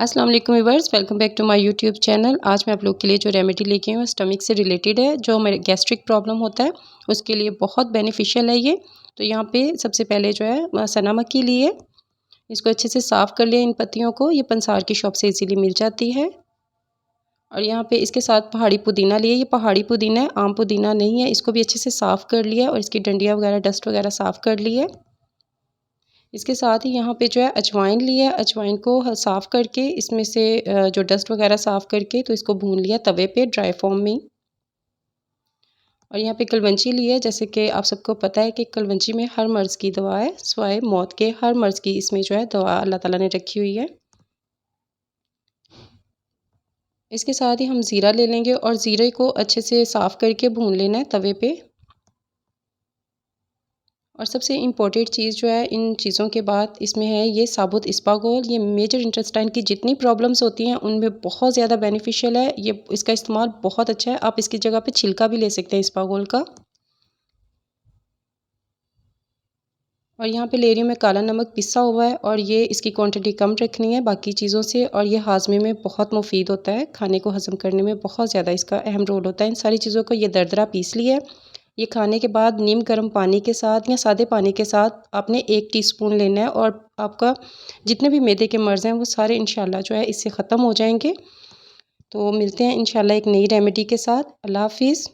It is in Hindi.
अस्सलाम वालेकुम viewers, welcome back to my YouTube channel. आज मैं आप लोग के लिए जो रेमेडी लेके आई हूँ स्टमक से रिलेटेड है। जो हमारे गैस्ट्रिक प्रॉब्लम होता है उसके लिए बहुत बेनिफिशियल है ये। तो यहाँ पे सबसे पहले जो है सना मक्खी ली है, इसको अच्छे से साफ़ कर लिया इन पत्तियों को। ये पंसार की शॉप से इजीली मिल जाती है। और यहाँ पे इसके साथ पहाड़ी पुदीना लिए, ये पहाड़ी पुदीना है, आम पुदीना नहीं है। इसको भी अच्छे से साफ़ कर लिया और इसकी डंडियाँ वगैरह डस्ट वगैरह साफ़ कर ली है। इसके साथ ही यहाँ पे जो है अजवाइन लिया है, अजवाइन को साफ़ करके इसमें से जो डस्ट वगैरह साफ़ करके तो इसको भून लिया तवे पे ड्राई फॉर्म में। और यहाँ पे कलवंजी ली है, जैसे कि आप सबको पता है कि कलवंजी में हर मर्ज़ की दवा है, सिवाय मौत के। हर मर्ज़ की इसमें जो है दवा अल्लाह ताला ने रखी हुई है। इसके साथ ही हम ज़ीरा ले लेंगे और ज़ीरे को अच्छे से साफ़ करके भून लेना है तवे पे। और सबसे इम्पोर्टेंट चीज़ जो है इन चीज़ों के बाद इसमें है ये साबुत इस्पागोल। ये मेजर इंटेस्टाइन की जितनी प्रॉब्लम्स होती हैं उनमें बहुत ज़्यादा बेनिफिशियल है। ये इसका इस्तेमाल बहुत अच्छा है। आप इसकी जगह पे छिलका भी ले सकते हैं इस्पागोल का। और यहाँ पे ले रही हूँ मैं काला नमक पिसा हुआ है और ये इसकी क्वांटिटी कम रखनी है बाकी चीज़ों से। और ये हाजमे में बहुत मुफीद होता है, खाने को हज़म करने में बहुत ज़्यादा इसका अहम रोल होता है। इन सारी चीज़ों को ये दरदरा पीस लिया है। ये खाने के बाद नीम गर्म पानी के साथ या सादे पानी के साथ आपने 1 टीस्पून लेना है और आपका जितने भी मैदे के मर्ज़ हैं वो सारे इंशाल्लाह जो है इससे ख़त्म हो जाएंगे। तो मिलते हैं इंशाल्लाह एक नई रेमेडी के साथ। अल्लाह हाफिज़।